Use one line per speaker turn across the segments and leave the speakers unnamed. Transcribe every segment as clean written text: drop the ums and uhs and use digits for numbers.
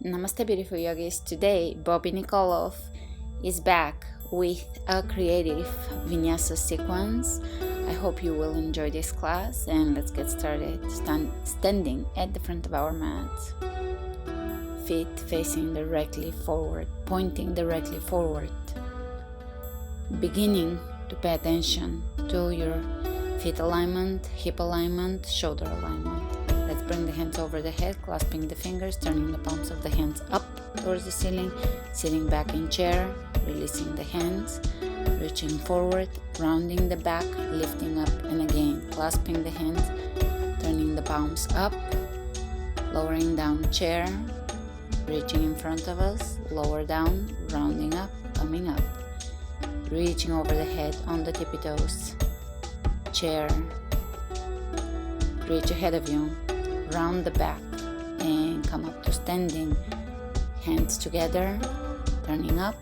Namaste beautiful yogis. Today Bobi is back with a creative Vinyasa sequence. I hope you will enjoy this class and let's get started. Standing at the front of our mat, feet facing directly forward, pointing directly forward, beginning to pay attention to your feet alignment, hip alignment, shoulder alignment. Let's bring the hands over the head, clasping the fingers, turning the palms of the hands up towards the ceiling, sitting back in chair, releasing the hands, reaching forward, rounding the back, lifting up, and again, clasping the hands, turning the palms up, lowering down chair, reaching in front of us, lower down, rounding up, coming up, reaching over the head on the tippy toes, chair, reach ahead of you, round the back and come up to standing, hands together, turning up,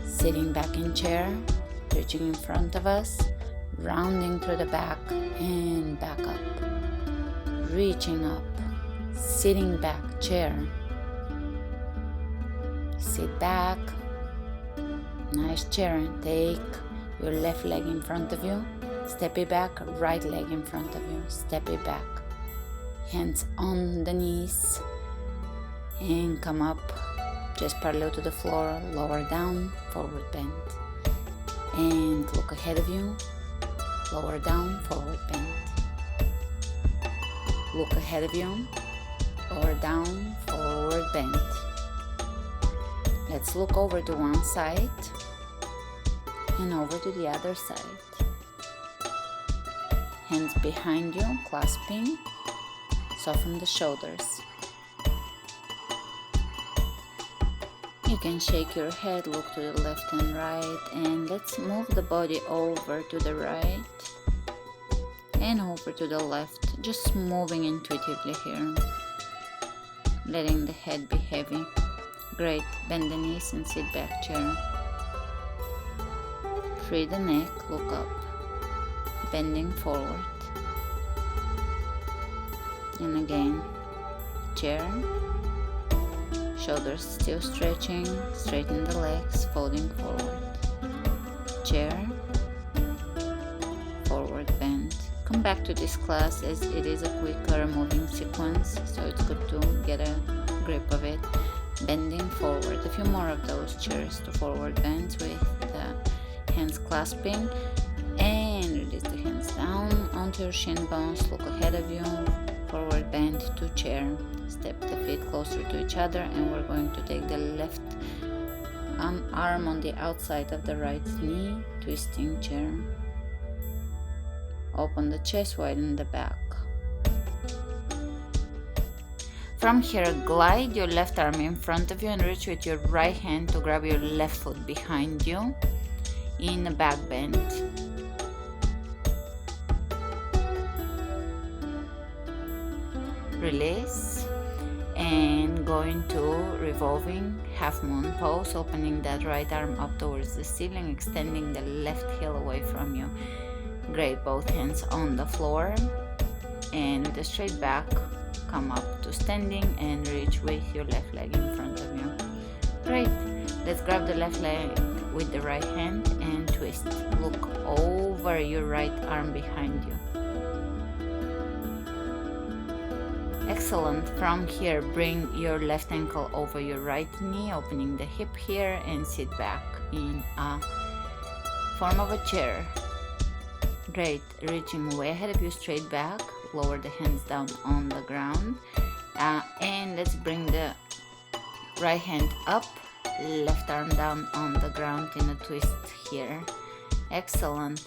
sitting back in chair, reaching in front of us, rounding through the back and back up, reaching up, sitting back, chair, sit back, nice chair, take your left leg in front of you, step it back, right leg in front of you, step it back, hands on the knees and come up just parallel to the floor, lower down, forward bend, and look ahead of you, lower down, forward bend, look ahead of you, lower down, forward bend. Let's look over to one side and over to the other side. Hands behind you, clasping, soften the shoulders. You can shake your head, look to the left and right, and let's move the body over to the right and over to the left, just moving intuitively here, letting the head be heavy. Great, bend the knees and sit back, chair. Free the neck, look up, bending forward. And again, chair, shoulders still stretching, straighten the legs, folding forward. Chair, forward bend. Come back to this class as it is a quicker moving sequence, so it's good to get a grip of it. Bending forward, a few more of those chairs to forward bends with the hands clasping, and release the hands down onto your shin bones, look ahead of you, forward bend to chair, step the feet closer to each other, and we're going to take the left arm on the outside of the right knee, twisting chair, open the chest, widen the back. From here, glide your left arm in front of you and reach with your right hand to grab your left foot behind you in a back bend. Release and go into revolving half moon pose, opening that right arm up towards the ceiling, extending the left heel away from you. Great, both hands on the floor, and with a straight back, come up to standing and reach with your left leg in front of you. Great, let's grab the left leg with the right hand and twist. Look over your right arm behind you. Excellent. From here, bring your left ankle over your right knee, opening the hip here, and sit back in a form of a chair. Great, reaching way ahead of you, straight back, lower the hands down on the ground, and let's bring the right hand up, left arm down on the ground in a twist here. Excellent.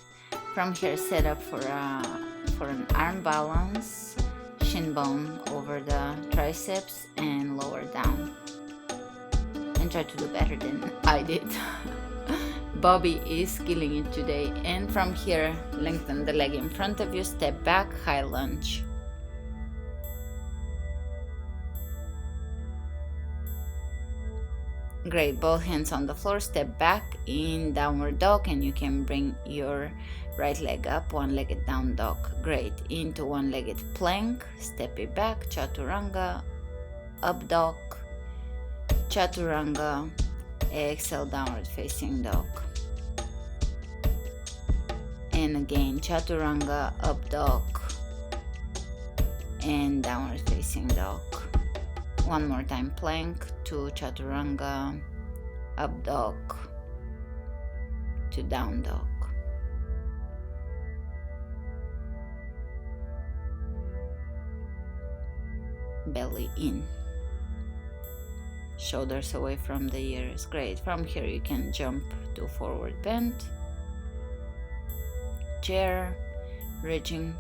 From here, set up for an arm balance, shin bone over the triceps and lower down, and try to do better than I did. Bobi is killing it today. And from here, lengthen the leg in front of you, step back, high lunge. Great, both hands on the floor, step back in downward dog, and you can bring your right leg up, one-legged down dog. Great, into one-legged plank, step it back, chaturanga, up dog, Chaturanga, exhale, downward facing dog. And again, Chaturanga, up dog, and downward facing dog. One more time, plank to Chaturanga, up dog to down dog. Belly in, shoulders away from the ears. Great. From here you can jump to forward bend, chair, reaching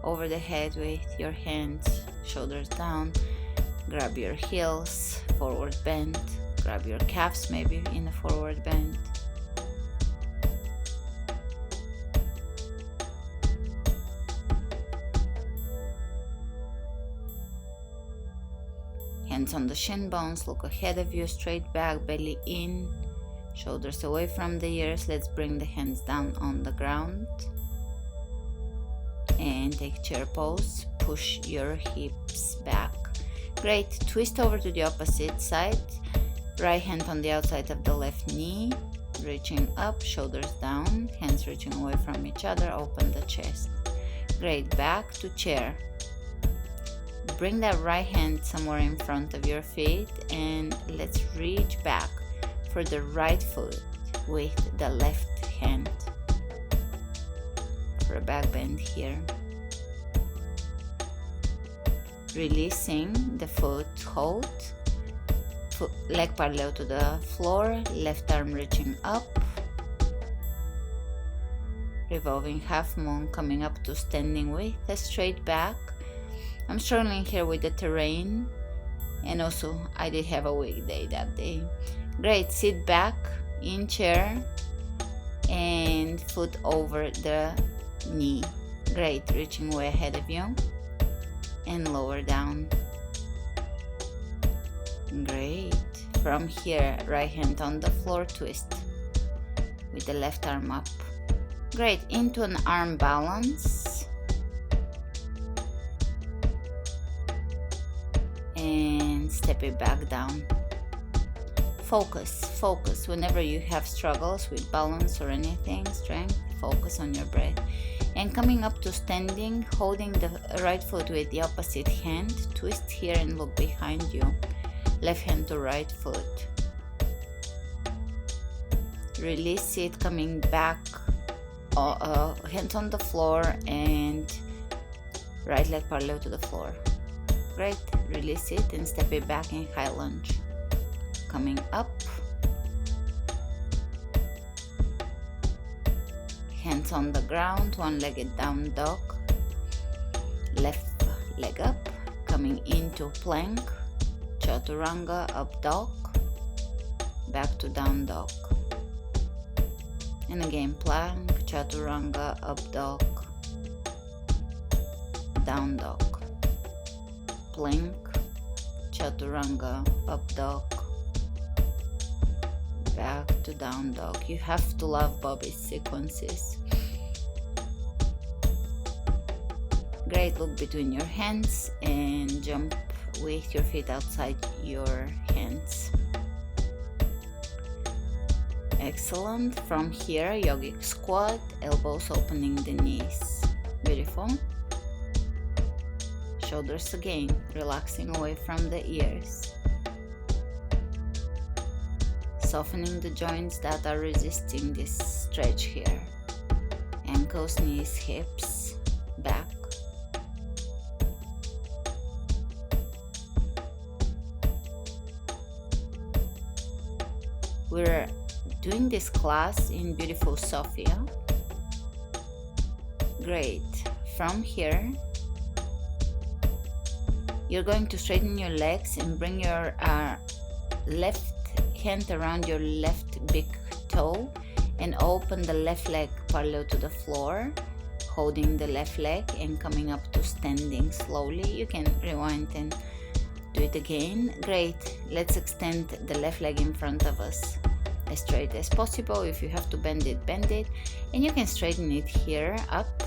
over the head with your hands, shoulders down. Grab your heels, forward bend. Grab your calves maybe in a forward bend. Hands on the shin bones, look ahead of you, straight back, belly in, shoulders away from the ears. Let's bring the hands down on the ground and take chair pose. Push your hips back. Great. Twist over to the opposite side. Right hand on the outside of the left knee, reaching up, shoulders down, hands reaching away from each other. Open the chest. Great. Back to chair. Bring that right hand somewhere in front of your feet and let's reach back for the right foot with the left hand for a back bend here. Releasing the foot hold, leg parallel to the floor, left arm reaching up, revolving half moon, coming up to standing with a straight back. I'm struggling here with the terrain, and also I did have a weekday that day. Great. Sit back in chair and foot over the knee. Great. Reaching way ahead of you and lower down. Great. From here, right hand on the floor, twist with the left arm up. Great. Into an arm balance. And step it back down. Focus. Whenever you have struggles with balance or anything, strength, focus on your breath. And coming up to standing, holding the right foot with the opposite hand, twist here and look behind you. Left hand to right foot. Release it, coming back, hands on the floor and right leg parallel to the floor. Great. Release it and step it back in high lunge. Coming up. Hands on the ground, one-legged down dog. Left leg up. Coming into plank. Chaturanga, up dog. Back to down dog. And again, plank, Chaturanga, up dog. Down dog. Plank, Chaturanga, up dog, back to down dog. You have to love Bobi's sequences. Great. Look between your hands and jump with your feet outside your hands. Excellent. From here, yogic squat, elbows opening the knees. Beautiful. Shoulders again, relaxing away from the ears. Softening the joints that are resisting this stretch here. Ankles, knees, hips, back. We're doing this class in beautiful Sophia. Great. From here, you're going to straighten your legs and bring your left hand around your left big toe and open the left leg parallel to the floor, holding the left leg and coming up to standing slowly. You can rewind and do it again. Great. Let's extend the left leg in front of us as straight as possible. If you have to bend it, and you can straighten it here, up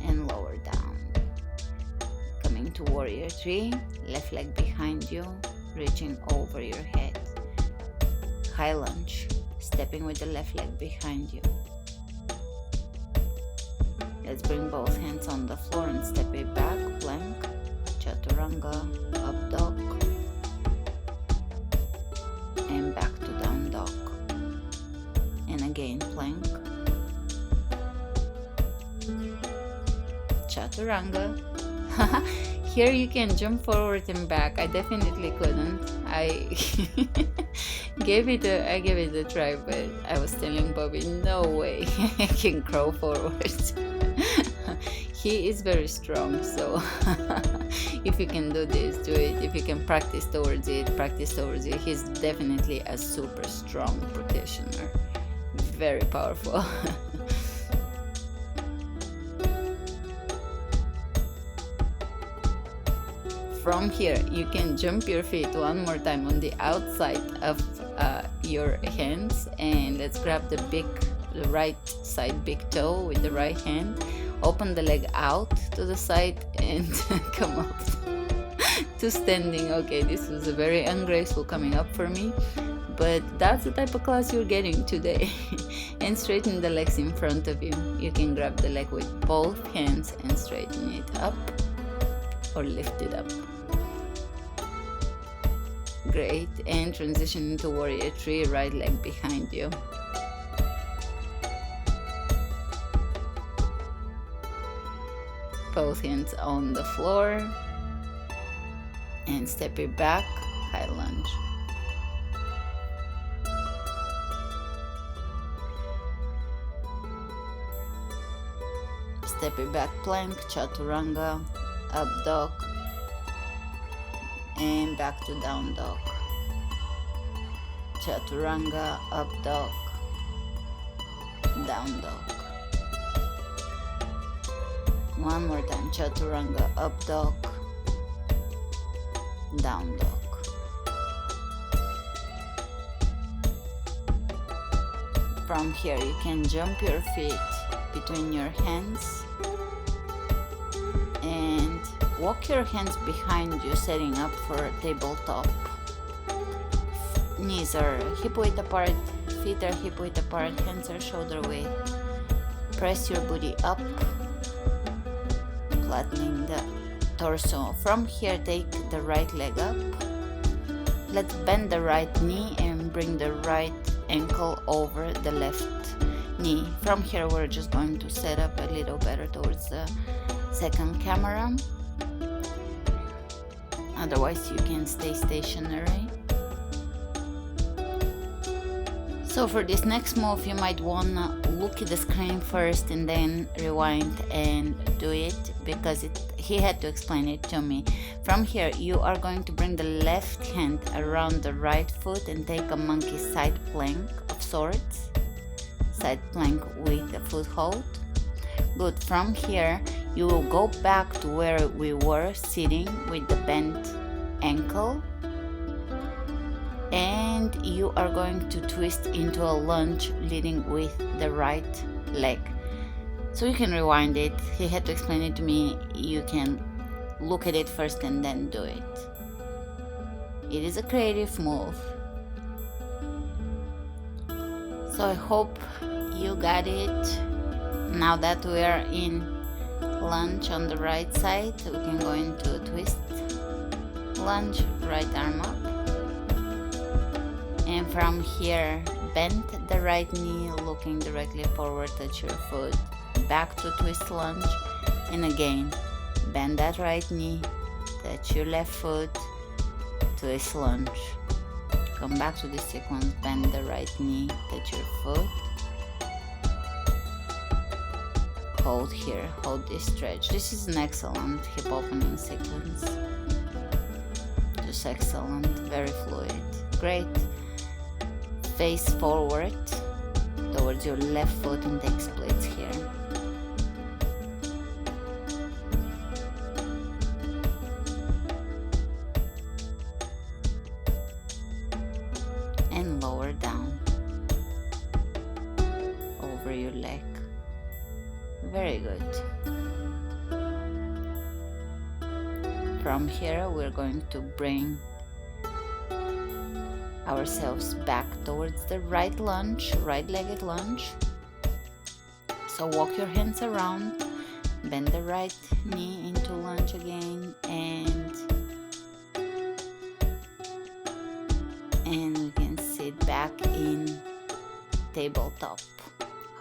and lower down. Coming to warrior 3, left leg behind you, reaching over your head. High lunge, stepping with the left leg behind you. Let's bring both hands on the floor and step it back, plank, chaturanga, up dog, and back to down dog. And again, plank, chaturanga. Here you can jump forward and back. I definitely couldn't. I gave it a try, but I was telling Bobby, no way I can crawl forward. He is very strong, so if you can do this, do it. If you can practice towards it, practice towards it. He's definitely a super strong practitioner. Very powerful. From here, you can jump your feet one more time on the outside of your hands, and let's grab the right side big toe with the right hand. Open the leg out to the side and come up to standing. Okay, this was a very ungraceful coming up for me, but that's the type of class you're getting today. And straighten the legs in front of you. You can grab the leg with both hands and straighten it up or lift it up. Great, and transition into warrior 3, right leg behind you. Both hands on the floor and step it back, high lunge. Step it back, plank, chaturanga, up dog, and back to down dog. Chaturanga, up dog, down dog. One more time, chaturanga, up dog, down dog. From here, you can jump your feet between your hands and walk your hands behind you, setting up for tabletop. Knees are hip width apart, feet are hip width apart, hands are shoulder width. Press your booty up, flattening the torso. From here, take the right leg up. Let's bend the right knee and bring the right ankle over the left knee. From here, we're just going to set up a little better towards the second camera. Otherwise, you can stay stationary. So for this next move, you might wanna look at the screen first and then rewind and do it, because he had to explain it to me. From here, you are going to bring the left hand around the right foot and take a monkey side plank of sorts. Side plank with a foothold. Good. From here, you will go back to where we were sitting with the bent ankle, and you are going to twist into a lunge leading with the right leg. So you can rewind it. He had to explain it to me. You can look at it first and then do it. It is a creative move. So I hope you got it. Now that we are in lunge on the right side, we can go into a twist lunge, right arm up, and from here bend the right knee, looking directly forward, touch your foot, back to twist lunge, and again bend that right knee, touch your left foot, twist lunge. Come back to this sequence, bend the right knee, touch your foot, hold here, hold this stretch. This is an excellent hip opening sequence. Just excellent, very fluid. Great. Face forward towards your left foot and take splits here. And lower down over your leg. Very good. From here, we're going to bring ourselves back towards the right lunge, right-legged lunge. So walk your hands around, bend the right knee into lunge again, and we can sit back in tabletop.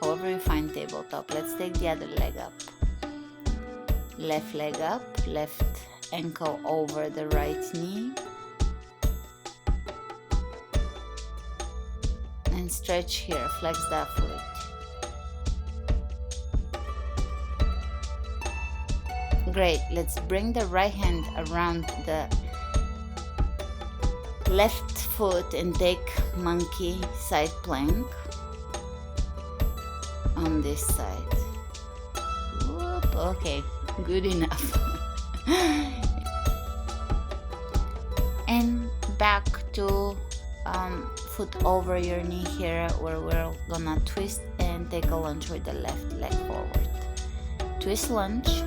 However you find tabletop. Let's take the other leg up. Left leg up, left ankle over the right knee. And stretch here, flex that foot. Great, let's bring the right hand around the left foot and take monkey side plank on this side. Whoop, okay, good enough. And back to foot over your knee here, where we're gonna twist and take a lunge with the left leg forward. Twist lunge,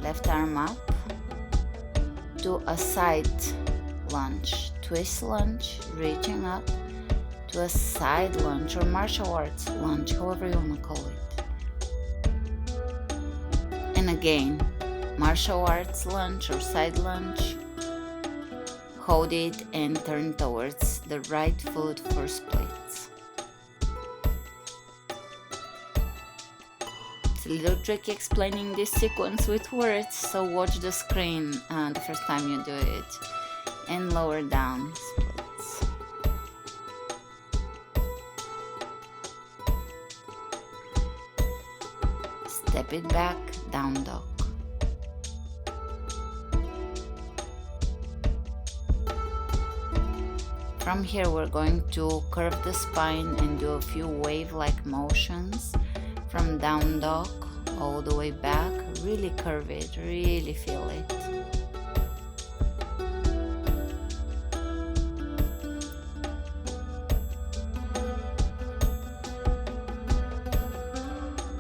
left arm up, do a side lunge, twist lunge, reaching up to a side lunge or martial arts lunge, however you want to call it. And again, martial arts lunge or side lunge, hold it and turn towards the right foot for splits. It's a little tricky explaining this sequence with words, so watch the screen the first time you do it. And lower down splits. Step it back, down dog. From here we're going to curve the spine and do a few wave-like motions from down dog all the way back. Really curve it, really feel it.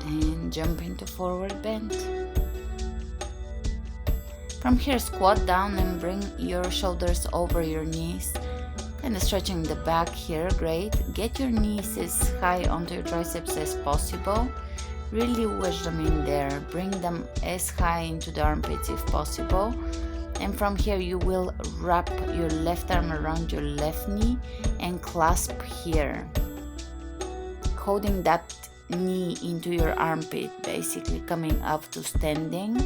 And jump into forward bend. From here, squat down and bring your shoulders over your knees. Kind of stretching the back here, great. Get your knees as high onto your triceps as possible. Really wedge them in there. Bring them as high into the armpits if possible. And from here you will wrap your left arm around your left knee and clasp here. Holding that knee into your armpit, basically coming up to standing.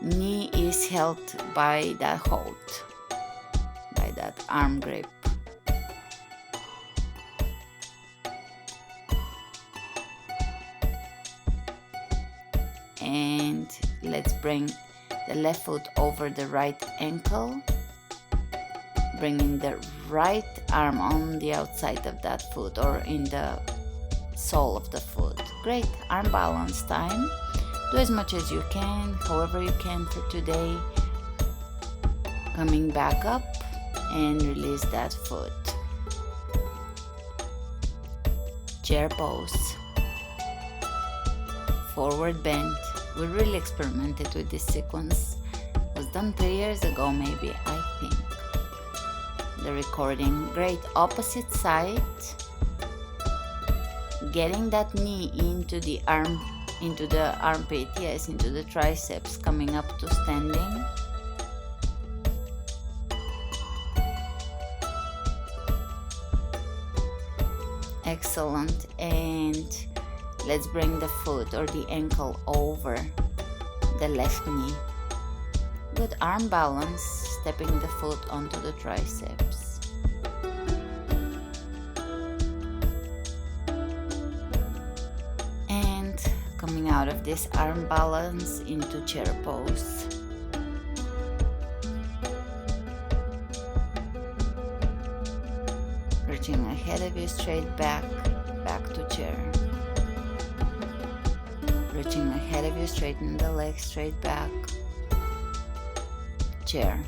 Knee is held by that hold, by that arm grip. And let's bring the left foot over the right ankle, bringing the right arm on the outside of that foot or in the sole of the foot. Great, arm balance time. Do as much as you can, however you can for today. Coming back up and release that foot. Chair pose. Forward bend. We really experimented with this sequence. It was done 3 years ago maybe, I think. The recording. Great. Opposite side. Getting that knee into the armpit, yes, into the triceps, coming up to standing. Excellent. And let's bring the foot or the ankle over the left knee. Good arm balance, stepping the foot onto the triceps. And coming out of this arm balance into chair pose. Reaching ahead of you, straight back to chair. Reaching ahead of you, straighten the legs, straight back, chair.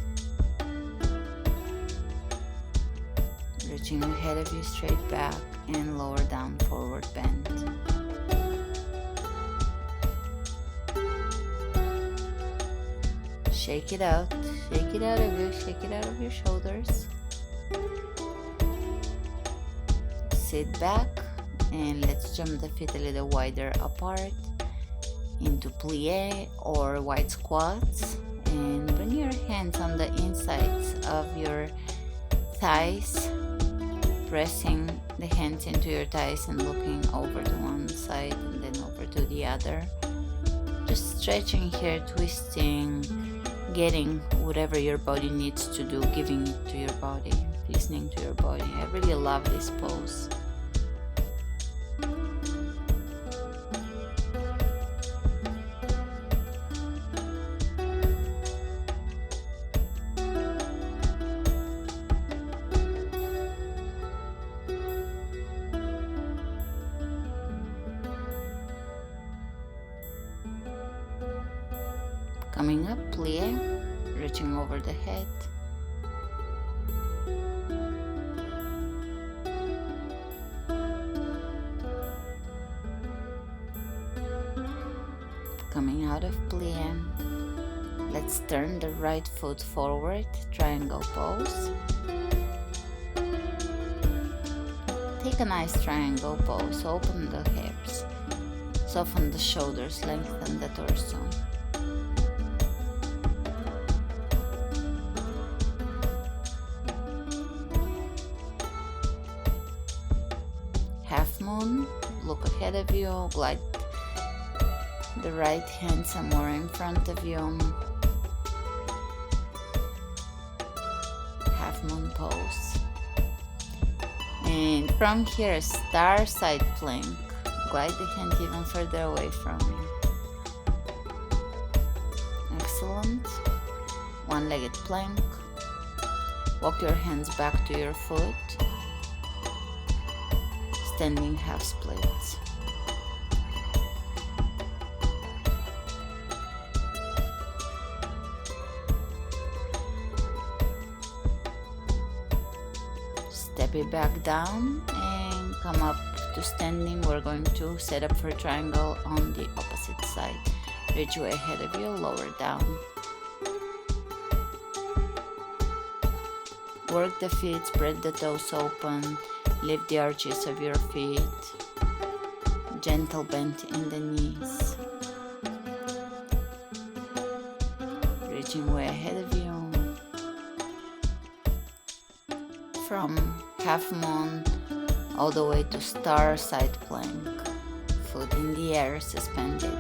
Reaching ahead of you, straight back and lower down, forward bend. Shake it out of you, shake it out of your shoulders. Sit back and let's jump the feet a little wider apart into plie or wide squats, and bring your hands on the insides of your thighs, pressing the hands into your thighs and looking over to one side and then over to the other. Just stretching here, twisting, getting whatever your body needs to do, giving it to your body, listening to your body. I really love this pose. Coming up, plie, reaching over the head. Coming out of plie, let's turn the right foot forward, triangle pose. Take a nice triangle pose, open the hips, soften the shoulders, lengthen the torso. Half moon, look ahead of you, glide the right hand somewhere in front of you. Half moon pose. And from here, star side plank. Glide the hand even further away from you. Excellent. One-legged plank. Walk your hands back to your foot. Standing half splits. Step it back down and come up to standing. We're going to set up for triangle on the opposite side. Reach way ahead of you, lower down. Work the feet, spread the toes open. Lift the arches of your feet, gentle bend in the knees, reaching way ahead of you. From half moon all the way to star side plank, foot in the air, suspended,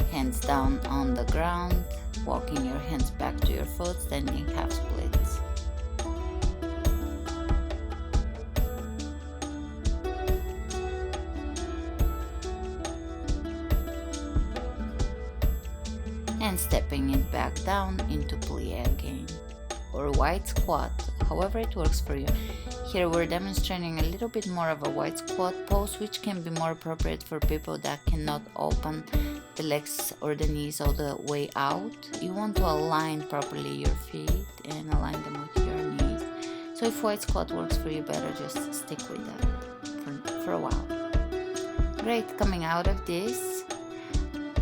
hands down on the ground, walking your hands back to your foot, standing half splits. And stepping it back down into plie again, or wide squat, however it works for you. Here we're demonstrating a little bit more of a wide squat pose, which can be more appropriate for people that cannot open the legs or the knees all the way out. You want to align properly your feet and align them with your knees. So if wide squat works for you better, just stick with that for a while. Great. Coming out of this,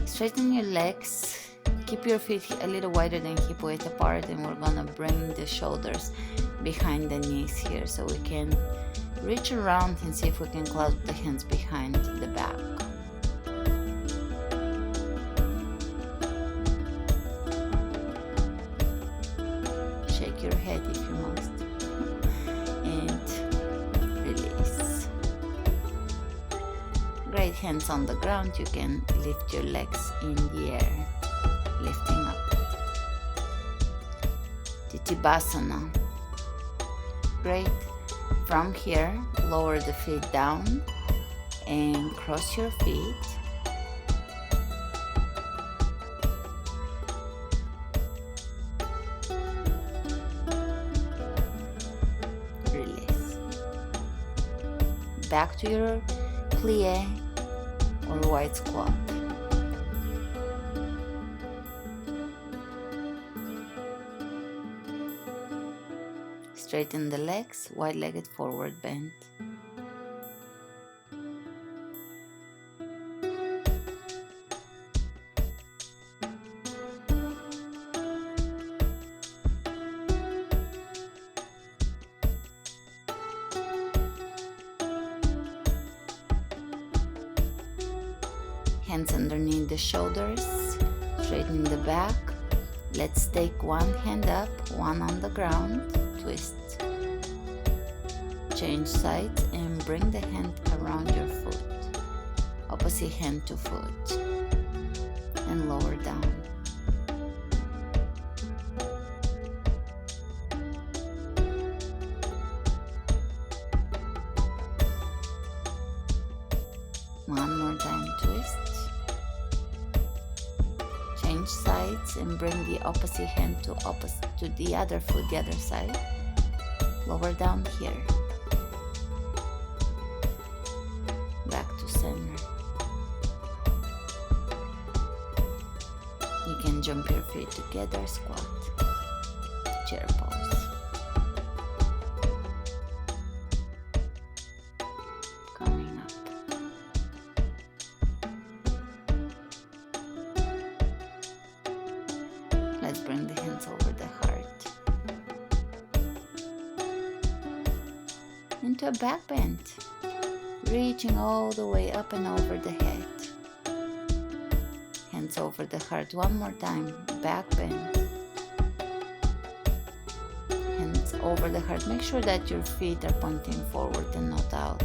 straighten your legs. Keep your feet a little wider than hip width apart, and we're gonna bring the shoulders behind the knees here so we can reach around and see if we can clasp the hands behind the back. Shake your head if you must. And release. Great, hands on the ground. You can lift your legs in the air. Lifting up. Titibasana. Great. From here, lower the feet down and cross your feet. Release. Back to your plie or wide squat. Straighten the legs, wide-legged forward bend. Hands underneath the shoulders, straightening the back. Let's take one hand up, one on the ground, twist. Change sides and bring the hand around your foot. Opposite hand to foot. And lower down. One more time, twist. Change sides and bring the opposite hand to the other foot, the other side. Lower down here. Back to center. You can jump your feet together, squat, chair pose. Coming up. Let's bring the hands over the heart. Into a back bend. Reaching all the way up and over the head. Hands over the heart one more time. Back bend. Hands over the heart. Make sure that your feet are pointing forward and not out.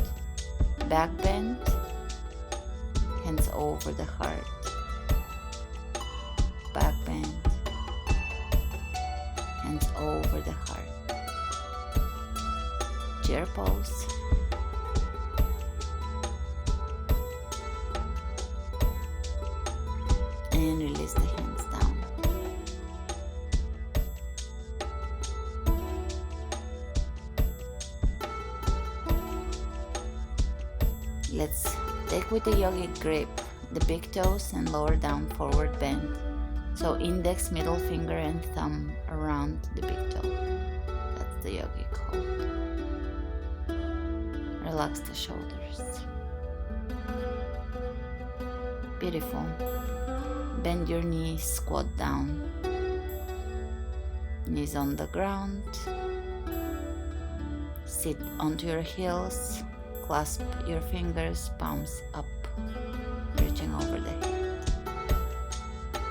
Back bend. Hands over the heart. Back bend. Hands over the heart. Chair pose. And release the hands down. Let's take with the yogic grip the big toes and lower down forward bend. So index, middle finger and thumb around the big toe. That's the yogic hold. Relax the shoulders. Beautiful. Bend your knees, squat down. Knees on the ground. Sit onto your heels. Clasp your fingers, palms up, reaching over the head.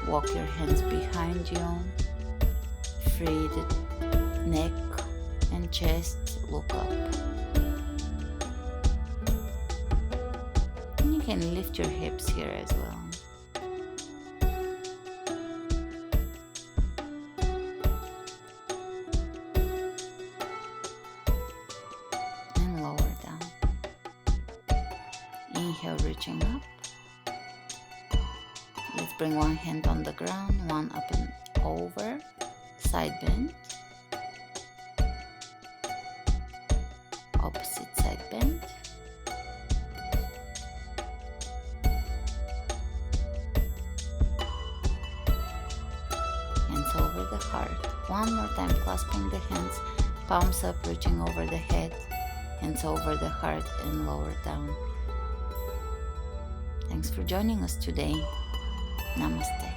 Walk your hands behind you. Free the neck and chest. Look up. And you can lift your hips here as well. Inhale, reaching up. Let's bring one hand on the ground, one up and over, side bend. Opposite side bend. Hands over the heart. One more time, clasping the hands, palms up, reaching over the head, hands over the heart and lower down. Thanks for joining us today. Namaste.